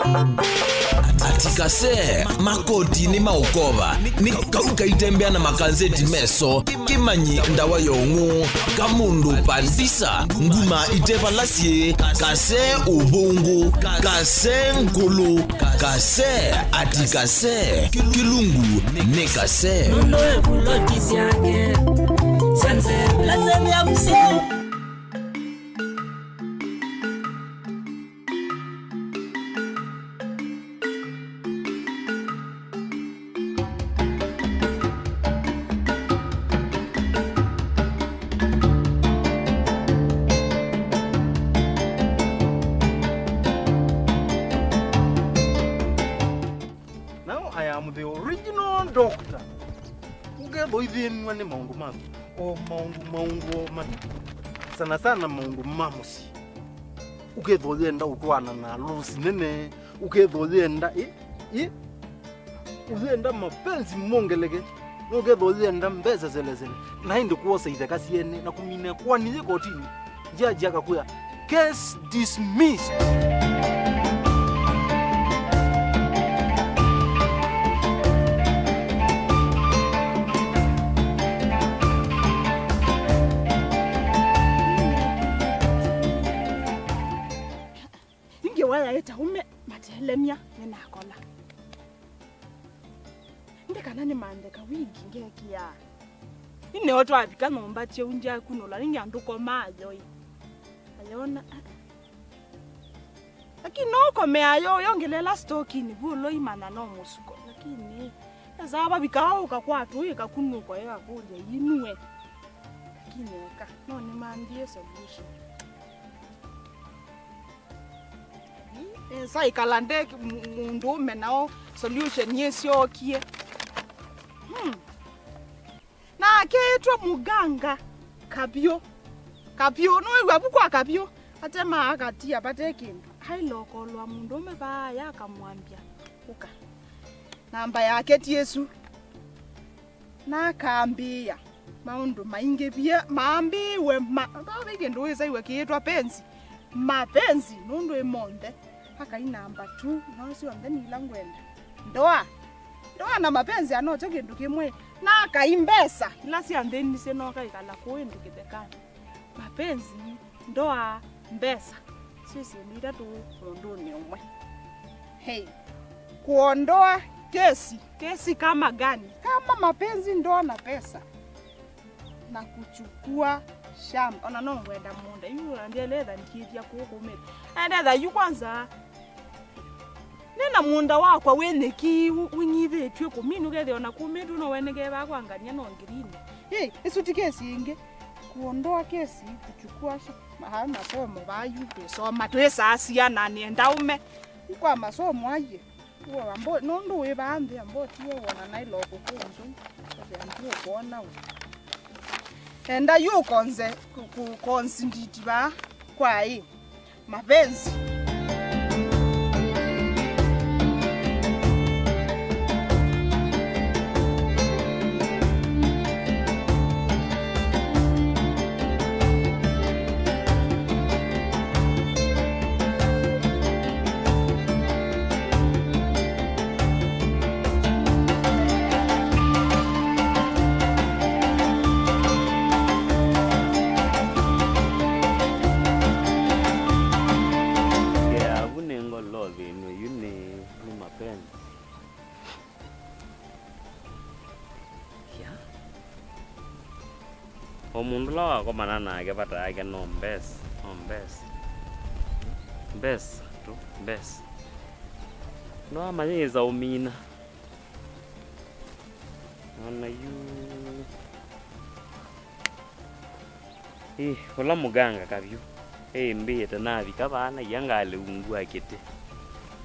Ati Kasee makoti ni maukova ni kauka itembea na makanzeti meso kimanyi ndawa yongu kamundu pandisa nguma itepa lasie Kasee ubungu Kasee nkulu Kasee ati Kasee kilungu ni Kasee Nondo ebulo tisiake Sense blazemi ya msie the original doctor. Uge boyvin wane maungu mamu. O maungu mani. Sana maungu mamusi. Uge dholienda utwana na lusi nene. Uge dholienda uzienda mapenzi mongelege. Uge dholienda mbeza zele. Na hindi kuwasa idakasi yene na kumine kwa nije kotini. Jaji akakuya. Case dismissed. Eta ume matelemia ninakola. Ndeka nani mandeka wigi ngekia. Ine watu wapika ngomba che unja kunola ningi anduko mayo. Ayona. Lakini noko meayo yongelela stoki ni bulo imana no musuko. Lakini azaba bikao kakwatu ikakunuko ya kuje yinwe. Lakini ka no ni mandie solution. Sai kalande mundu menao solution yesyo kie. Na ketwa muganga kabyo no wabukwa kabyo atema akatia batekindu hailoko lwa mundu mebaya akamwambia uka namba yake Yesu na kaambia maundu mainge bia maambiwe babegendo weza iwe kietwa penzi mapenzi nundu emonde haka inamba 2 no si wangeni ilangwenda ndoa na mapenzi anocho kindu kimwe na kaimbesa ila si andeni senoka ikala kuendu kitekana mapenzi ndoa mbesa sisi nida tu rondoni umwe hey kuondoa kesi kama gani kama mapenzi ndoa na pesa na kuchukua shamba ona no ngwenda munda yu andeleza nkitia kukumeta andeza yu kwanza nena munda wakwa weneki winyibetwe kumini ugethiona kumetu no wenege bakwangania no ngirini hey isuti kesi inge kuondoa kesi kuchukua masomo bayu kusoma twesasi na nienda ume kwa masomo aje kwa ambo nondo we baambe ambo tiyo wana nailo kukunzu ndio kuona enda yu konze kukonsinditi ba kwa hii mapenzi omundu lawa ko manana ke pata yake no mbes no amanyeza umina ona yu ola muganga kabyu mbiyete nabi kabana yangale ungua kite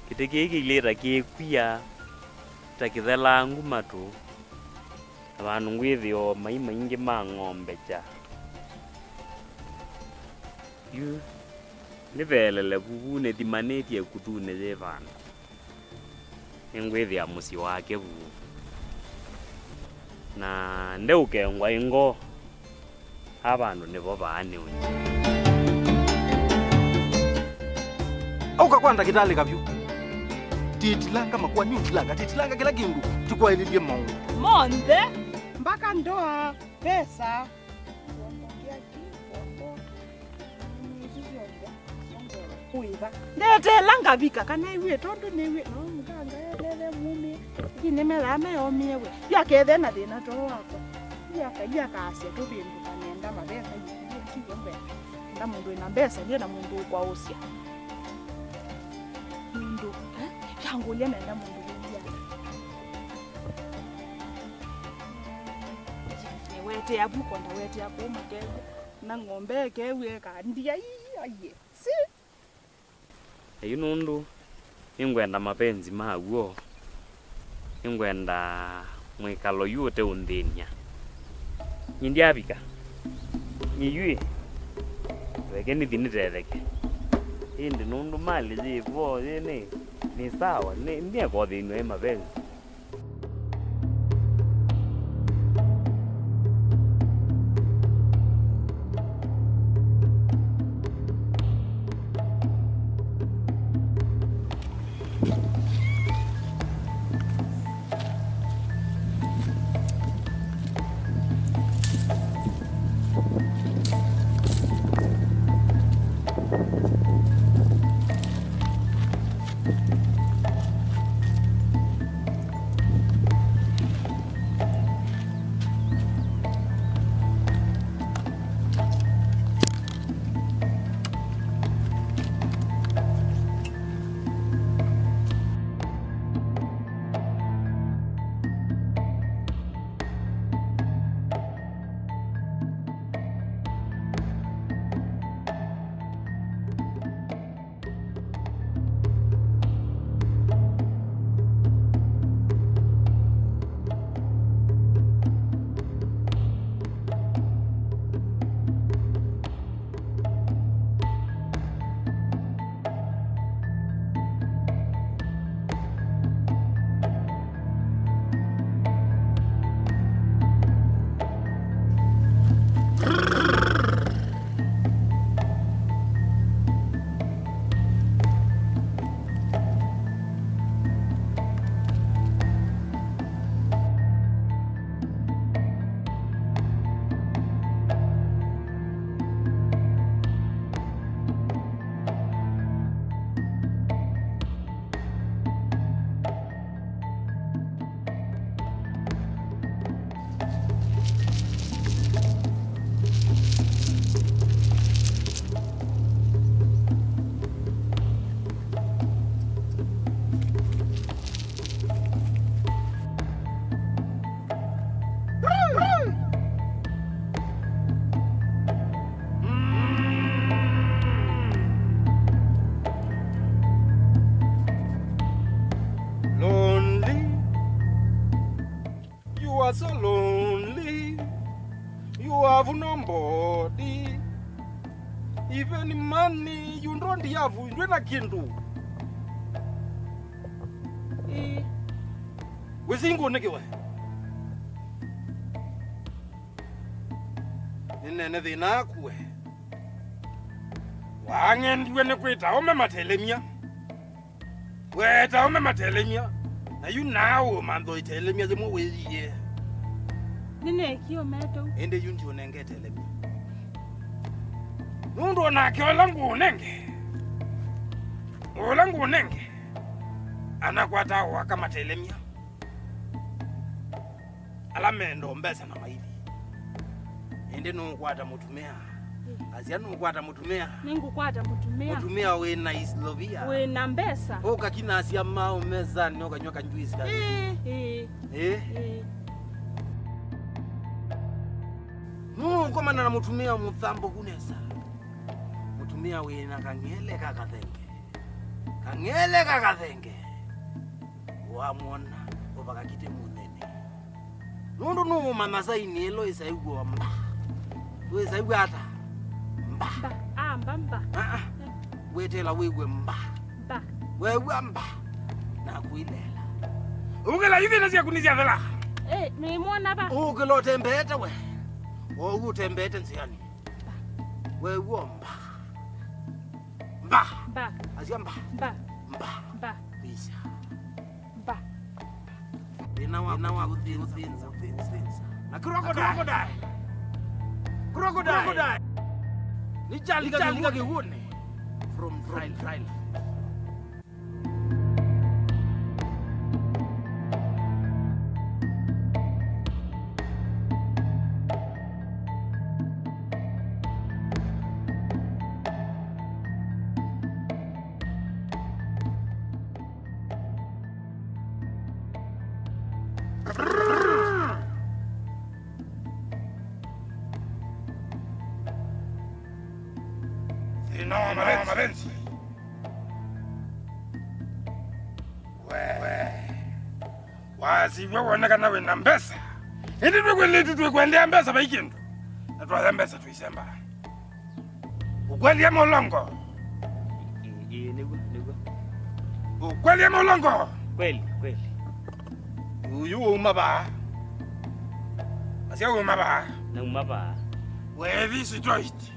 keke ilera kekuya takithela ngumatu abantu ngwithio maima ingi ma ng'ombe cha yu nivelele bubune thimanetie kutune je bana ngwithia musi wake bu na ndeuke ngwa ingo abantu nibo baane unyi auka kwanda kitale kabyu titilanga makwani utilanga titilanga kila kindu tukwaililie maungu monde mpaka ndoa pesa ndetelanga vika kana iwe tondu niwe no muganga yelele mume inemela ameyomiewe yakethe na thina to wako yakaiakasia tu bindu kanenda mabesa yiyombe nda mundu ina mbesa ndiye na mundu kwa usia mundu yangulia nenda mundu wete ya buko nda wete ya kuma kewe na ng'ombe kewe kandia aye si eyu nundu ingwenda mapenzi maguo ingwenda mwikalo yote undhinya nyindiabika nyiyue weke ni thinitetheke indi nundu mali zivo ni sawa ni kwa thini wa mapenzi So lonely, you have nobody. Even money you don't have. You na kindu. Wezingo nekewe. Nene thina kuwe. Wangendiwe ne kwita ome matelemia. Weta ome matelemia. Na you now mando itelemia zemo welie. Nene kio meto ende yunti onengete lemi nundu nake olangu unenge anakwata wakama telemia alamendo mbesa na maili ende nukwata mutumea azia nukwata mutumea mutumea we na islovia we na mbesa oka kina asia mao meza nyoka nyoka njuizi kazi Koma na mutumia muthambo kunesa mutumia wena kangele kakathenge wamwona obakakite munene nundu numu mamasaini elo isaigwa mba wesaigwa ata mba wetela wegwe mba wewe mba na kuilela ugela hivi nasi yakunizia vela ni muona ba ugelo tembete we tembete nsiani wewe mba azia mba bisa Ina wa kuthinza. Na crocodile. Ni jali kagihune from Thailand. Mabenzi. Wazi wonekana wena mbesa. Indi twekwendea mbesa baikindu. Natwaza mbesa tuisemba. Ukweli ama ulongo? Nigwa. Ukweli ama ulongo? Kweli. Uyu umaba. Asia umaba. Na umaba. Wevi sitoiti.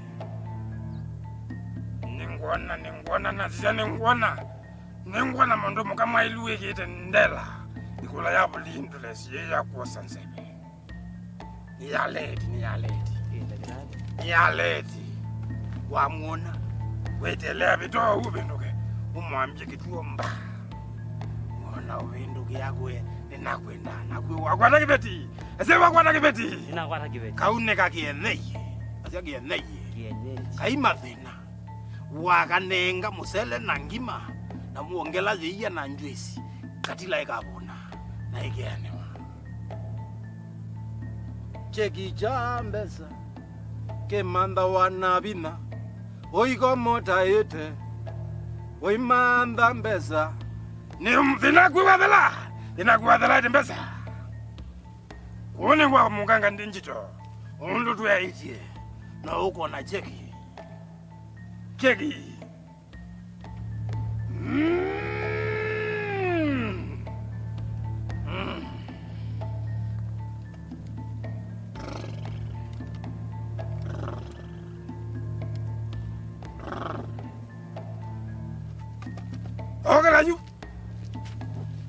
Ningwana nazija ningwana mondomo kama iluwe kite ndela ikula ya bulindu lesiye ya kuosa nsebe ni ya leti wamuona wetelea bito ubenduke umwambye kituo mba mwana ubenduke yakwe ninakwenda nakwe wakwata kibeti ase wakwata kibeti Ninakwata kibeti kaune kakieneye asia kieneye kaima thina wakanenga musele na ngima na muongela ziya na njwesi katila ikabona na ikianewa cheki chambesa ke manda wanabina oiko mota ite oi manda mbesa ni mvina kuwadhala ite mbesa kuone kwa munganga ndinjito undu tuyaitie na uko na cheki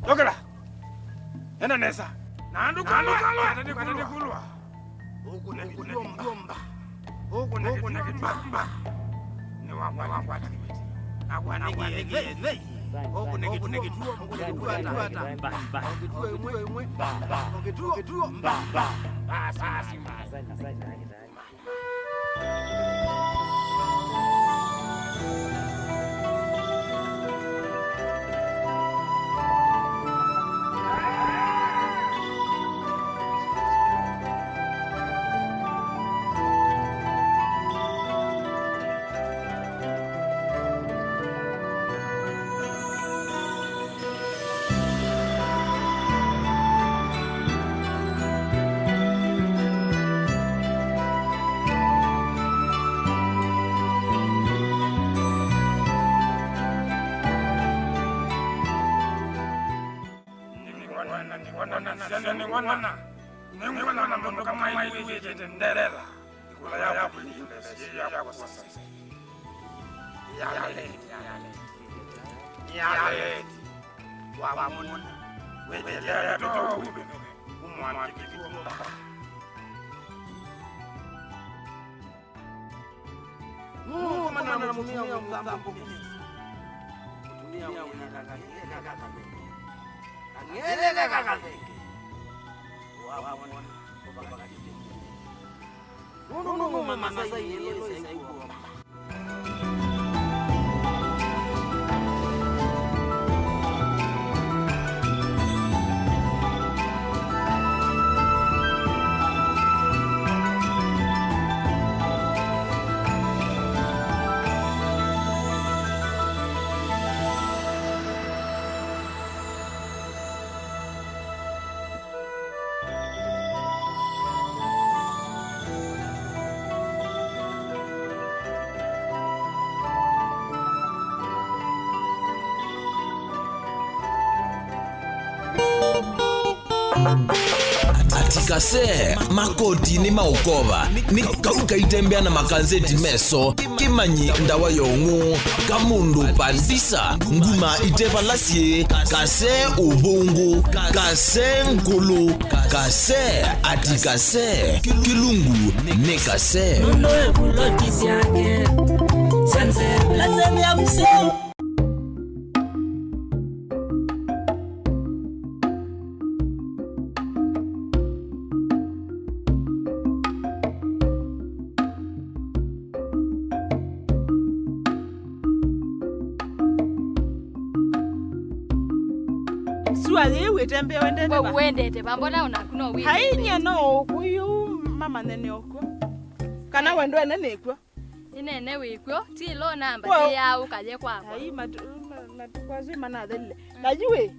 Ogala. Ena nesa. Nandu kulwa. Huku na kitomba. Huku na kitomba. Ni wakwata kibeti. Negi. Huku na kituo mkutuata. Kituo mba. Asasi. Ningwana ndo kama hivi yete nderela ikula ya bulindu lesiye ya kuosa yale wamuona wetelea bito ubenduke umwambye kituo mba mana na munia mtambo dunia unataka ngele kaka no mama sasa ile sasa iko ati Kasee makoti ni maukova ni kauka itembea na makanzeti meso kimanyi ndawa yongu kamundu pandisa nguma itepa lasye Kasee ubungu Kasee nkulu Kasee ati Kasee kilungu ni Kasee Nondo ebulotisi yake Sense lazemi ya mseo Suali wetembea wendete ba. Wendete bambona unakuno wendete. Hainya no kuyu mama nene okwo. Kana wendo nene ekwo. Inene wikwo ti lo namba ti yawo kaje kwako. Hai matukwazi mana delle. Najiwe.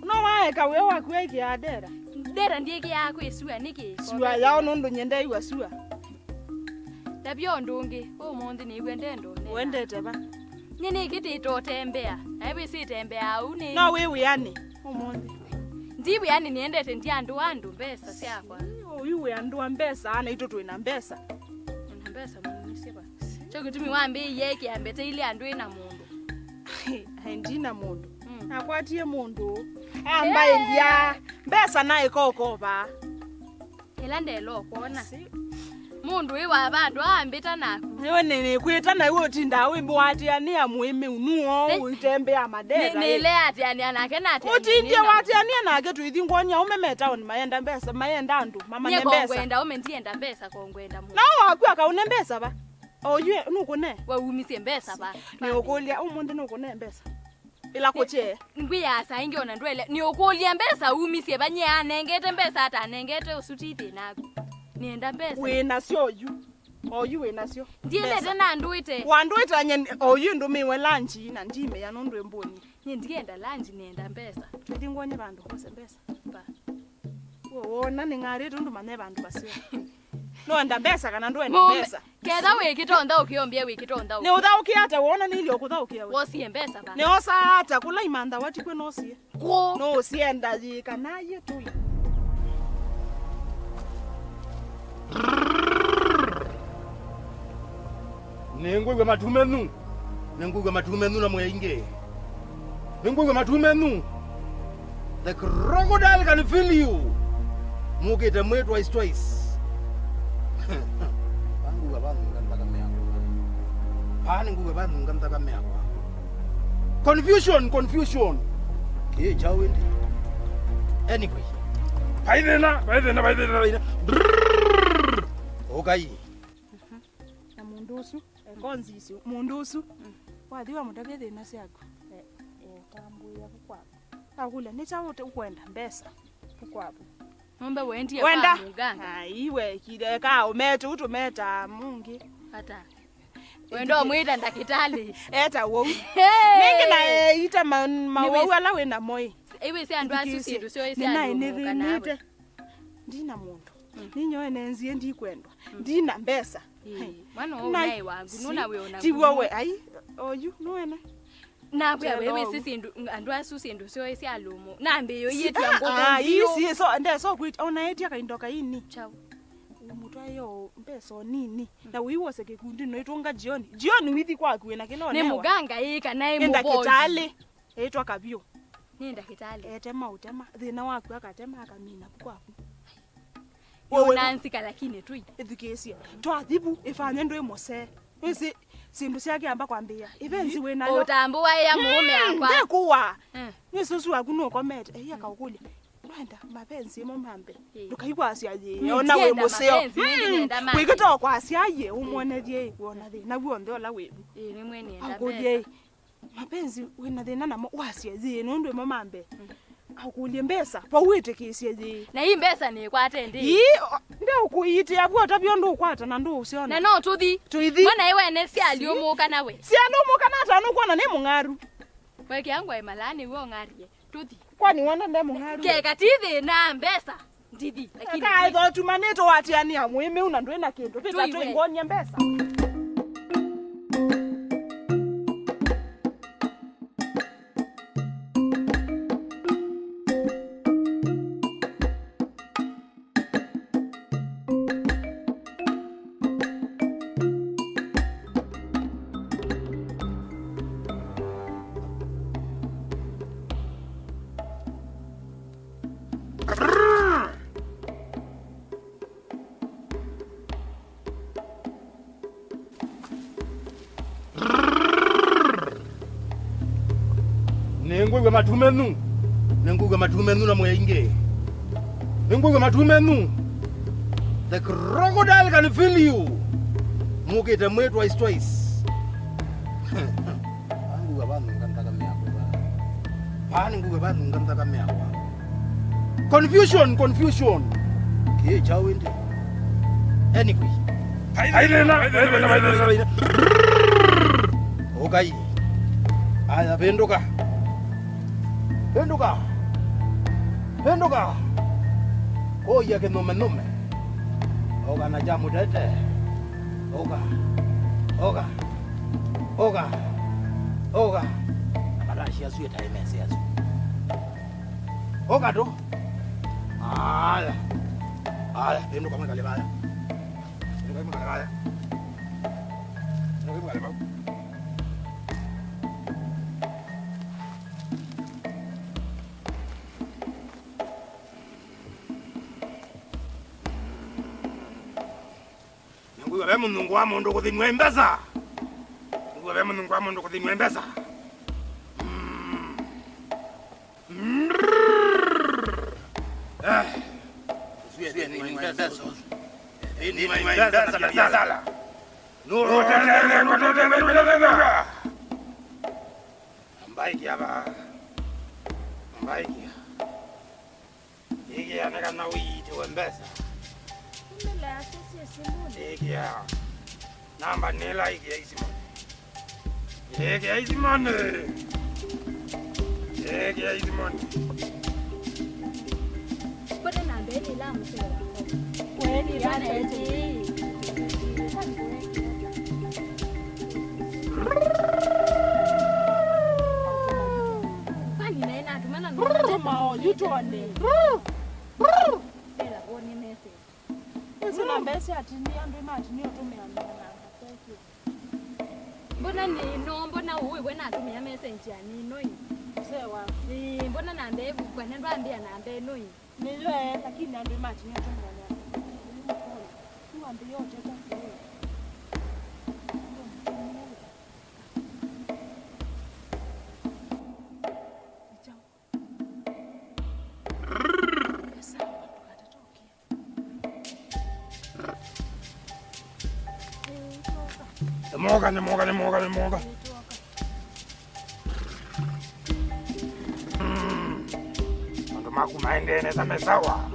No wae ka we wakwe ki adera. Dera ndiye ki yako isua niki. Sua yao nondo nyende iwa sua. Tabyo ndungi o mondi ni wendendo ne. Wendete ba. Nyini kiti to tembea. Aibi si tembea au ni. No wewe yani. Omondi. Ndibu yani niendete ndiandu andu mbesa siakwa. Uyu andu ambesa ana itoto ina mbesa. Una mbesa munisiba. Choki tumi wambi yeki ambete ile andu ina mundu. Ndina mundu. Akwatie mundu. Ambaye ndia mbesa naye koko ba. Ela ndelo kuona. Mundu iwa abandu ambita naku. Ewe nene kweta na iwe tinda wimbo wati ani amuime unuo uitembe amadera. Nile ati ani anake nati. Utinde wati ani anake tuithi ngonya umemeta on mayenda mbesa mayenda andu mama nembesa. Kongwenda umentienda mbesa kongwenda mundu. Na waku akaune mbesa ba. Oywe nukune. Wa umisie mbesa ba. Ni okolia umunde nukune mbesa. Ila koche. Ngwiya sa ingiona ndwele ni okolia mbesa umisie banye anengete mbesa ata anengete usutite naku. Nienda mbesa. Wena sio yu. Oyu wena sio. Ndiye tena nduite. Wanduite anye oyu ndumiwe lunch na ndime ya nondwe mboni. Ndienda lunch nienda mbesa. Tuthi ngonye bandu kose mbesa. Ba. Wona ningari tundu mane bandu basio. No enda mbesa kana ndo enda mbesa. Keda wikitonda ukiombia wikitonda. Ne uthauki hata wona nili okuthaukia we. Wosie mbesa ba. Ne osa hata kula imanda wati kwe no sie. Ko. No sienda yika naye tu. Nengwe matumenu. Nengwe matumenu na mwenge. Nengwe matumenu. The crocodile can feel you. Mugete mwe twice. Bangu abantu ngantaka meako. Pani nguwe bantu ngantaka meako. Confusion. Ke chawendi. Anyway. Baidena. Okay. Na mundusu, konzisi, mundusu. Wathiwa mudabethe na siago. Tambu ya kwako. Akula ni chawo te kwenda mbesa. Kwako. Ngombe wendi kwa muganga. Aiwe kideka umete utumeta mungi. Hata. Wendo mwita ndakitali. Eta wo. Ningi na ita mawewe la wena moi. Iwe si andu asusiru sio isi andu kana. Ndina mundu. Ninyo enenzie ndi kwendwa. Ndina mbesa. Mwana wewe wangu nuna wewe una. Ti wewe ai. Oyu nuena. Na bya wewe sisi andu asusiru sio isi alumu. Nambe yo yetu yango. Isi so nde so kwit ona eti akaindoka ini. Chao. Umutu ayo mpeso nini. Na wiwose kekundi no itonga jioni. Jioni withi kwaku wena kilo ne muganga yika naye mubozi. Enda kitale. Etwa kabyo. Nenda kitale. Etema utema. Thina waku akatema akamina kwaku. Wewe nansika lakini tu. Education. Twathibu ifanye ndo emose. Wese sindu syake amba kwambia. Ivenzi wena yo. Utambua ya mume akwa. Ndekuwa. Wesusu akuno komete. Akaukulia. Wenda mapenzi momambe. Ndukayikwasya je. Ona we museo. Kwikito kwasya ye umone die kuona thina buonde ola webu. Ni mweni enda mbesa. Mapenzi wena thina na wasya je nondwe momambe. Akulie mbesa pa witikisye je. Na hii mbesa ni kwate ndi. Ndio ukuite yabwo tabyo ndo kwata na ndo usiona. Na no tuthi. Mbona iwe ne si aliomuka nawe. Si aliomuka na tanu kuona ne mungaru. Weke yangu ai malani wewe ngarie. Tuthi. Kwani wana ne mungaru. Ke katithi na mbesa. Ndidi. Lakini kai tumaneto wati yani amwime una ndo ena kindu. Pita tu ngonya mbesa. Nenguwe matumenu. Nenguwe matumenu na mwinge. Nenguwe matumenu. The crocodile can feel you. Mukete mwe twice. Nguwe banu ngantaka miako. Pani nguwe banu ngantaka miako. Confusion. Ke chawende. Anyway. Okay. Aya penduka. Oh ya ke nome. Oga na jamu dete. Oga. Abarashi asu etaimese asu. Oga do. Aya, penduka mangale baya. Nguwe bemu nungu wa mundu kuthinwa mbesa. Mbaikia. Iki aneka na witi wembesa. Iki ya. Namba nila iki ya isimone. Bwana na mbele la msela. Kweli bana eti. Pani nena tumana no mao yutone. Ela boni message. Ese na mbese atinia ndo matini otumeana. Mbona uwe wena atumia message yani noi. Sewa. Mbona nambe bwana ndo ambia nambe noi. Nilwe lakini ndo matini otumeana. Tuambie yote kwa. Moga. Ando makumaendene za mesawa.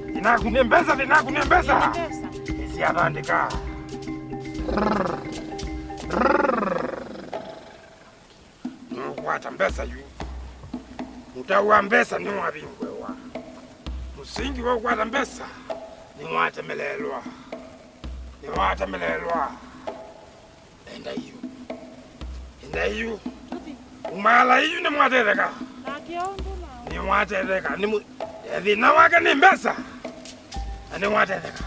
Vinakunembesa. Isi abandika. Nukwata mbesa yu. Mutawa mbesa nuwa bingwewa. Musingi wa kwata mbesa. Niwatemelelwa. Enda yu. Umala yu ni mwatereka. Ni mwatereka. Vina wake ni mbesa. Ni mwatereka.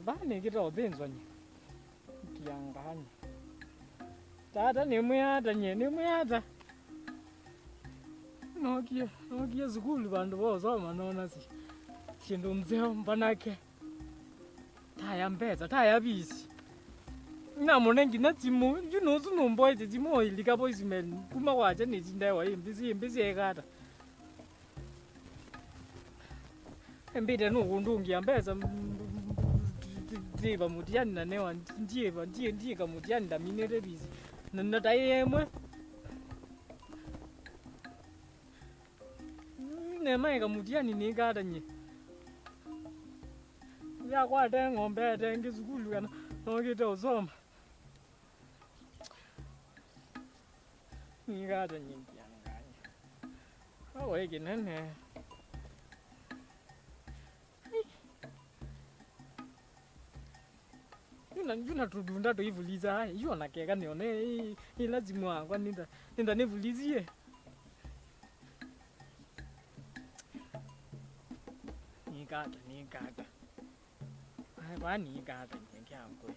Bani kito benzonye kiangani tata nemuyata nokia zukulu bantu bosoma nona shindu mzeo mbanake taya bisi namonengi natsimu junozu nomboite tsimo ilika voicemail kuma kwacha nechindawa imbisi ekata embite nukundungia mbesa ndiba mutiani nanewa ndiye kamutiani ndaminere bisi natayemwe nemaye kamutiani nikata nye yakwate ng'ombe ete ngizukulu kana nokite usoma nikata nye ndianganya aweke nene Yuna tudunda to ivuliza hai. Yo nakeka nione lazima kwa ninda nivulizie. Nikata. Ai kwa nikata nyangu.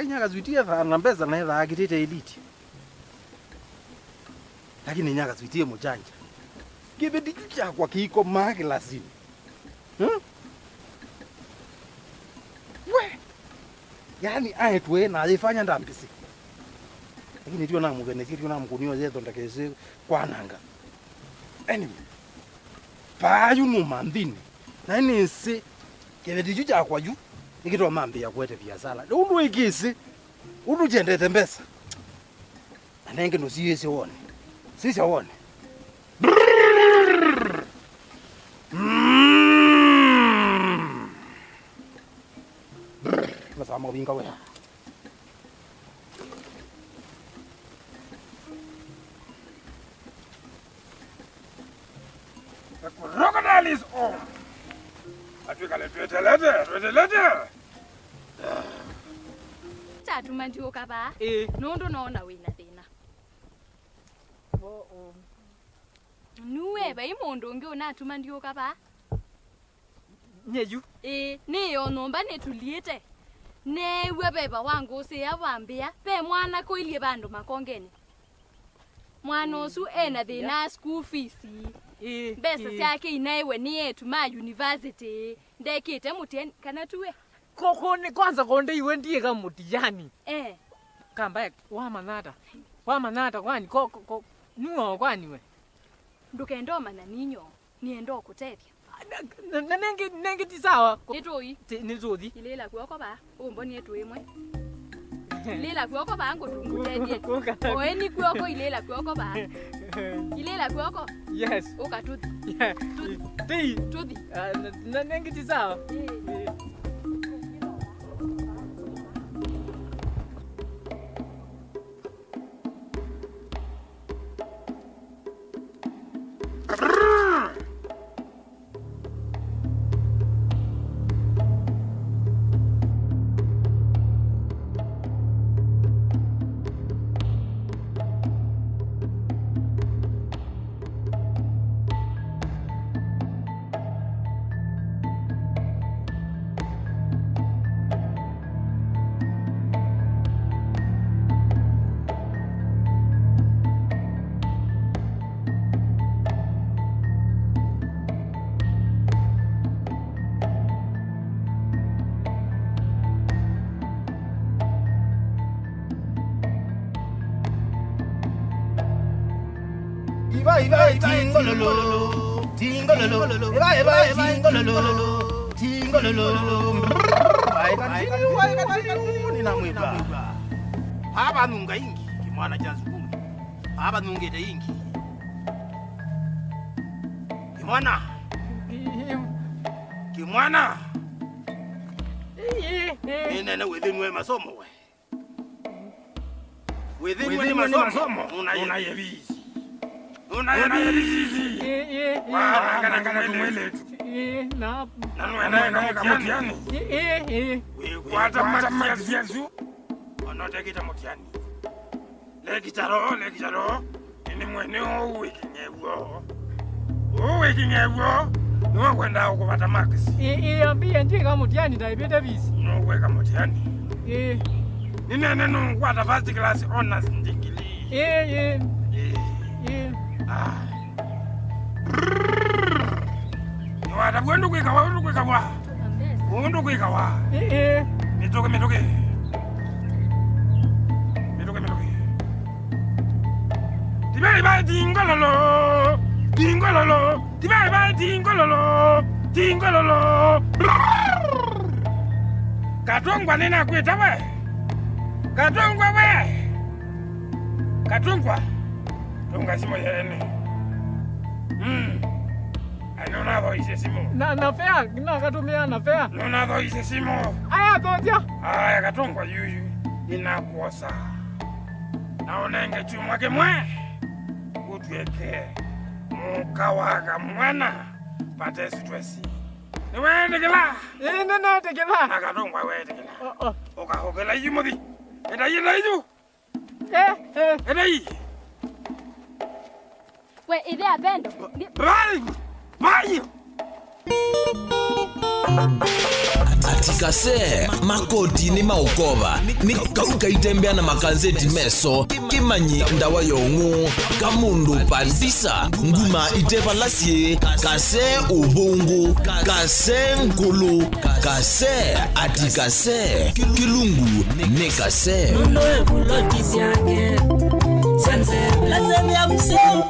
Nyaka zwitie thana mbeza na etha agitite elite. Lakini nyaka zwitie mujanja. Give it chakwa kiko magi lazima. We. Yani aetwe na alifanya ndambisi. Lakini tio na mugene tio na mkunio zeto ndakeze kwananga. Anyway. Payu no mambini. Na nisi give it chakwa yu. Nikitoa mambe ya kwete biashara. Undu ikisi. Undu jendete mbesa. Anenge no siyese wone. Sisi wone. Masama winga we. The crocodile is on. Atwikale. Tatuma ndioka ba. Nondo naona wina thina. Nuwe ba imondo ngi onatuma ndioka ba. Nyeju. Niyo nomba netuliete. Newe beba wangu usia wambia pe mwana koilie bandu makongeni. Mwana osu ena thina school fees. Besa syake inaiwe ni yetu ma university. Ndekite mutien kana tuwe. Kokone kwanza konde iwe ndiye kama mutijani. Kamba wa manata kwani nuo kwani we. Ndukendo mana ninyo niendo kutethia. Nenge tisawa. Nitoi. Nizodi. Ilela kuoko ba. Umboni yetu imwe. Ilela kuoko ba ngo tungutethie. Oeni kuoko ilela kuoko ba. Ilela kuoko? Yes. Oka tuthi. Yeah. Tuthi. Nenge tisawa. Iba tingololo. Iba tingololo. Ai nina mwiba. Aba nunga ingi kimwana cha zukumi. Aba nungete ingi. Kimwana. Nene withinwe masomo we. Withinwe masomo unayebizi. Unayebizi. Kana tumweletu. Na mutiani. Kwata matiazu. Onotekita mutiani. Lekitaro. Ini mwene uwikinyewo. Nuwa kwenda ukupata maxi. Ambia nje kama mutiani taipeta bisi. Nuweka mutiani. Nene nukwata first class honors ndingili. Niwata bwendu kwikawa. Undu kwikawa. Mitoke. Tibai tingololo. Tibai tingololo. Katongwa nena kweta we. Katongwa. Tunga simo yene. Anona voice simo. Na fea, na katumia na fea. Nona voice simo. Aya toja. Aya katongwa yuyu. Inakuosa. Naonenge chumwa kemwe. Utweke. Mukawaga mwana. Pate sitwesi. Wende kila. Nena tekela. Nakatongwa wende kila. Okahogela yimodi. Enda yidu. Enda yi. We ile apendo. Vai. ati Kasee makoti ni maukova ni kauka itembea na makanzeti meso kimanyi ndawa yongu kamundu pandisa nguma itepa lasie Kasee ubungu Kasee nkulu Kasee ati Kasee kilungu ni Kasee Uno ebulo kisiake. Sense, lazemi ya mseo.